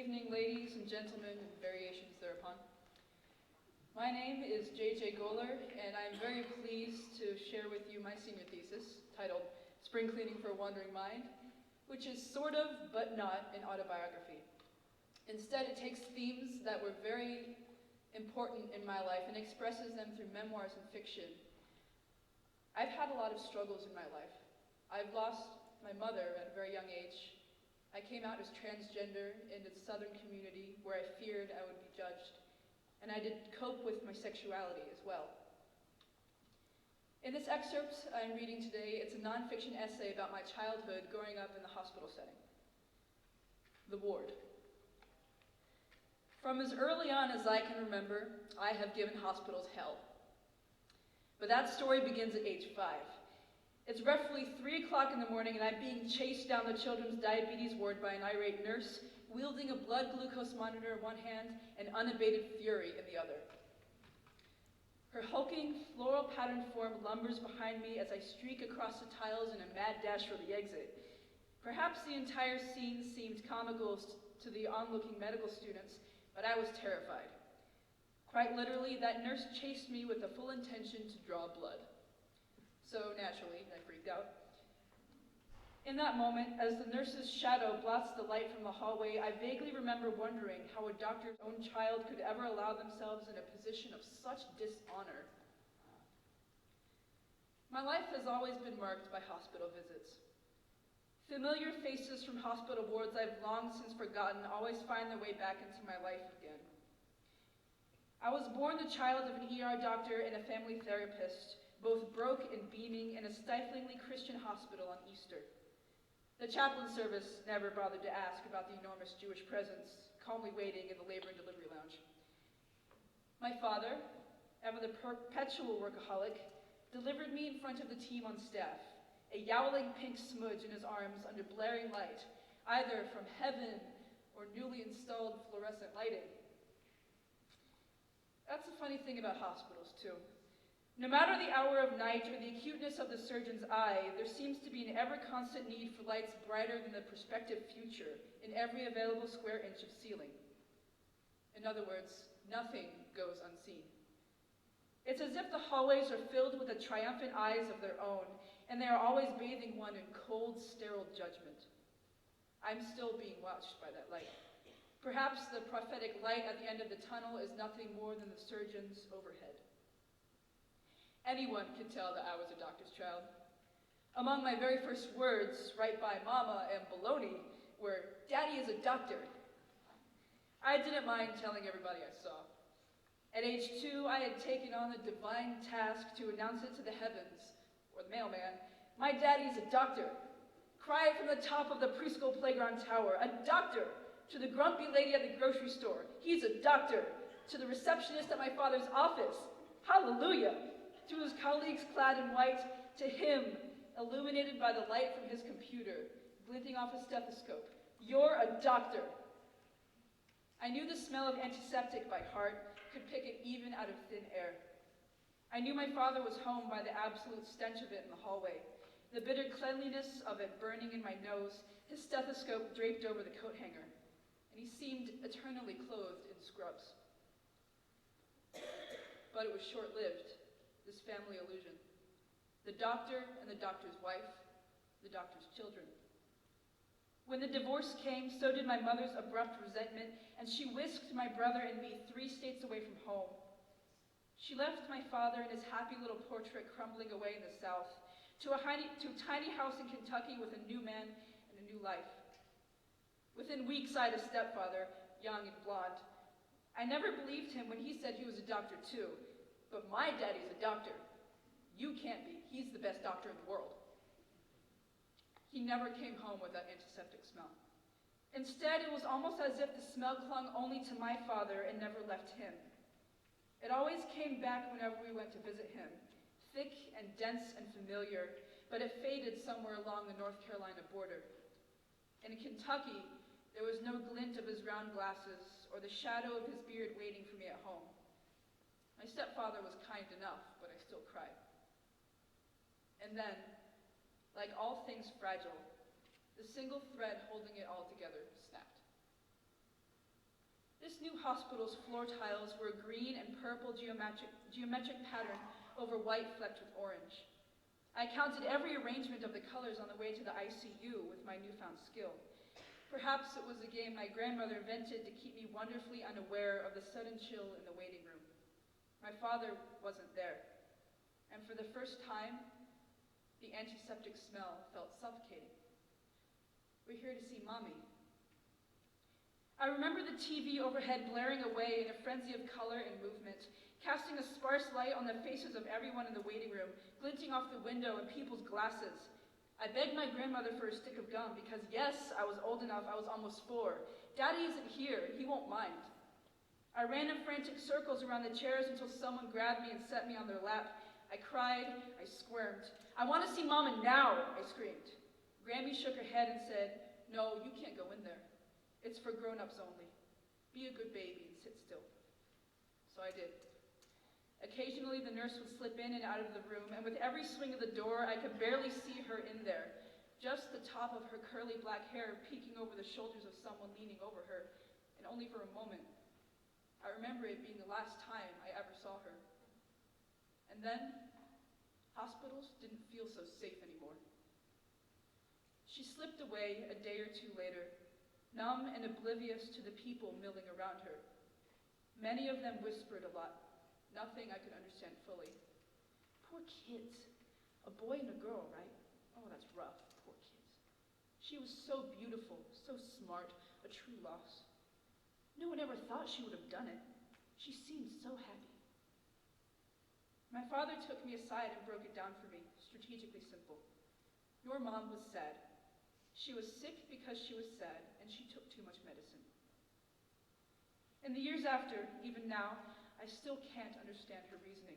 evening, ladies and gentlemen, and variations thereupon. My name is JJGoller, and I'm very pleased to share with you my senior thesis, titled Spring Cleaning for a Wandering Mind, which is sort of, but not, an autobiography. Instead, it takes themes that were very important in my life and expresses them through memoirs and fiction. I've had a lot of struggles in my life. I've lost my mother at a very young age. I came out as transgender in the southern community where I feared I would be judged, and I did cope with my sexuality as well. In this excerpt I'm reading today, it's a nonfiction essay about my childhood growing up in the hospital setting. The ward. From as early on as I can remember, I have given hospitals hell. But that story begins at age 5. It's roughly 3 o'clock in the morning and I'm being chased down the children's diabetes ward by an irate nurse, wielding a blood glucose monitor in one hand and unabated fury in the other. Her hulking, floral patterned form lumbers behind me as I streak across the tiles in a mad dash for the exit. Perhaps the entire scene seemed comical to the onlooking medical students, but I was terrified. Quite literally, that nurse chased me with the full intention to draw blood. So naturally, I freaked out. In that moment, as the nurse's shadow blots the light from the hallway, I vaguely remember wondering how a doctor's own child could ever allow themselves in a position of such dishonor. My life has always been marked by hospital visits. Familiar faces from hospital wards I've long since forgotten always find their way back into my life again. I was born the child of an ER doctor and a family therapist, both broke and beaming in a stiflingly Christian hospital on Easter. The chaplain service never bothered to ask about the enormous Jewish presence, calmly waiting in the labor and delivery lounge. My father, ever the perpetual workaholic, delivered me in front of the team on staff, a yowling pink smudge in his arms under blaring light, either from heaven or newly installed fluorescent lighting. That's the funny thing about hospitals, too. No matter the hour of night or the acuteness of the surgeon's eye, there seems to be an ever-constant need for lights brighter than the prospective future in every available square inch of ceiling. In other words, nothing goes unseen. It's as if the hallways are filled with the triumphant eyes of their own, and they are always bathing one in cold, sterile judgment. I'm still being watched by that light. Perhaps the prophetic light at the end of the tunnel is nothing more than the surgeon's overhead. Anyone could tell that I was a doctor's child. Among my very first words, right by mama and baloney, were, "Daddy is a doctor." I didn't mind telling everybody I saw. At age 2, I had taken on the divine task to announce it to the heavens, or the mailman, "My daddy's a doctor." Cry it from the top of the preschool playground tower, "A doctor!" To the grumpy lady at the grocery store, "He's a doctor." To the receptionist at my father's office, "Hallelujah." To his colleagues clad in white, to him, illuminated by the light from his computer, glinting off his stethoscope, "You're a doctor." I knew the smell of antiseptic by heart, could pick it even out of thin air. I knew my father was home by the absolute stench of it in the hallway, the bitter cleanliness of it burning in my nose, his stethoscope draped over the coat hanger, and he seemed eternally clothed in scrubs. But it was short-lived. This family illusion. The doctor and the doctor's wife, the doctor's children. When the divorce came, so did my mother's abrupt resentment, and she whisked my brother and me 3 states away from home. She left my father and his happy little portrait crumbling away in the South, to a tiny house in Kentucky with a new man and a new life. Within weeks, I had a stepfather, young and blonde. I never believed him when he said he was a doctor too. But my daddy's a doctor. You can't be. He's the best doctor in the world. He never came home with that antiseptic smell. Instead, it was almost as if the smell clung only to my father and never left him. It always came back whenever we went to visit him, thick and dense and familiar, but it faded somewhere along the North Carolina border. In Kentucky, there was no glint of his round glasses or the shadow of his beard waiting for me at home. My stepfather was kind enough, but I still cried. And then, like all things fragile, the single thread holding it all together snapped. This new hospital's floor tiles were a green and purple geometric pattern over white flecked with orange. I counted every arrangement of the colors on the way to the ICU with my newfound skill. Perhaps it was a game my grandmother invented to keep me wonderfully unaware of the sudden chill in the waiting room. My father wasn't there, and for the first time, the antiseptic smell felt suffocating. We're here to see Mommy. I remember the TV overhead blaring away in a frenzy of color and movement, casting a sparse light on the faces of everyone in the waiting room, glinting off the window in people's glasses. I begged my grandmother for a stick of gum because, yes, I was old enough, I was almost 4. Daddy isn't here, he won't mind. I ran in frantic circles around the chairs until someone grabbed me and set me on their lap. I cried, I squirmed. I want to see Mama now, I screamed. Grammy shook her head and said, no, you can't go in there. It's for grown-ups only. Be a good baby and sit still. So I did. Occasionally, the nurse would slip in and out of the room, and with every swing of the door, I could barely see her in there, just the top of her curly black hair peeking over the shoulders of someone leaning over her, and only for a moment. I remember it being the last time I ever saw her. And then, hospitals didn't feel so safe anymore. She slipped away a day or two later, numb and oblivious to the people milling around her. Many of them whispered a lot, nothing I could understand fully. Poor kids. A boy and a girl, right? Oh, that's rough. Poor kids. She was so beautiful, so smart, a true loss. No one ever thought she would have done it. She seemed so happy. My father took me aside and broke it down for me, strategically simple. Your mom was sad. She was sick because she was sad, and she took too much medicine. In the years after, even now, I still can't understand her reasoning.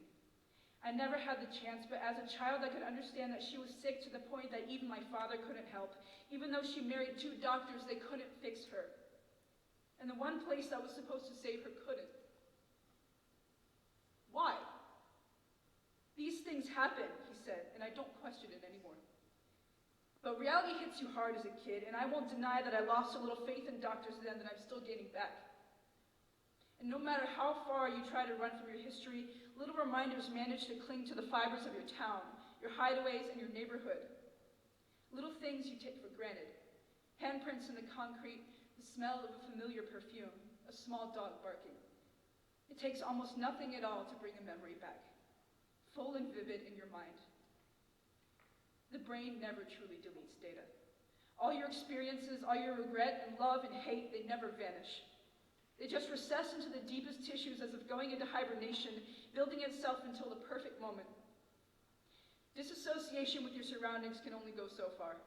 I never had the chance, but as a child I could understand that she was sick to the point that even my father couldn't help. Even though she married 2 doctors, they couldn't fix her. And the one place that was supposed to save her couldn't. Why? These things happen, he said, and I don't question it anymore. But reality hits you hard as a kid, and I won't deny that I lost a little faith in doctors then that I'm still gaining back. And no matter how far you try to run from your history, little reminders manage to cling to the fibers of your town, your hideaways, and your neighborhood. Little things you take for granted. Handprints in the concrete, the smell of a familiar perfume, a small dog barking. It takes almost nothing at all to bring a memory back, full and vivid in your mind. The brain never truly deletes data. All your experiences, all your regret and love and hate, they never vanish. They just recess into the deepest tissues as if going into hibernation, building itself until the perfect moment. Disassociation with your surroundings can only go so far.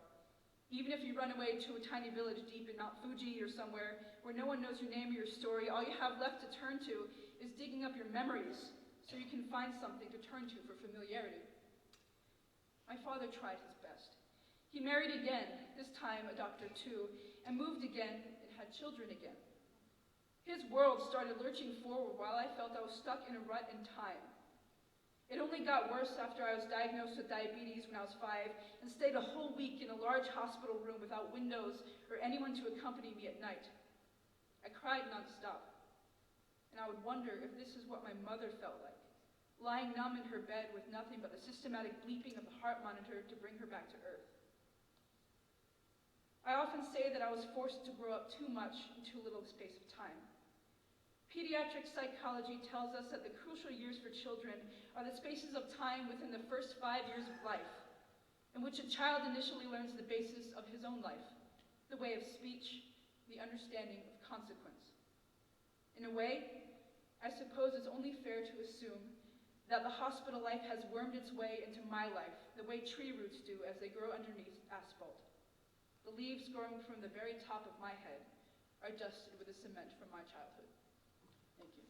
Even if you run away to a tiny village deep in Mount Fuji or somewhere where no one knows your name or your story, all you have left to turn to is digging up your memories so you can find something to turn to for familiarity. My father tried his best. He married again, this time a doctor too, and moved again and had children again. His world started lurching forward while I felt I was stuck in a rut in time. It only got worse after I was diagnosed with diabetes when I was 5 and stayed a whole week in a large hospital room without windows or anyone to accompany me at night. I cried nonstop, and I would wonder if this is what my mother felt like, lying numb in her bed with nothing but the systematic bleeping of the heart monitor to bring her back to earth. I often say that I was forced to grow up too much in too little a space of time. Pediatric psychology tells us that the crucial years for children are the spaces of time within the first 5 years of life, in which a child initially learns the basis of his own life, the way of speech, the understanding of consequence. In a way, I suppose it's only fair to assume that the hospital life has wormed its way into my life, the way tree roots do as they grow underneath asphalt. The leaves growing from the very top of my head are dusted with the cement from my childhood. Thank you.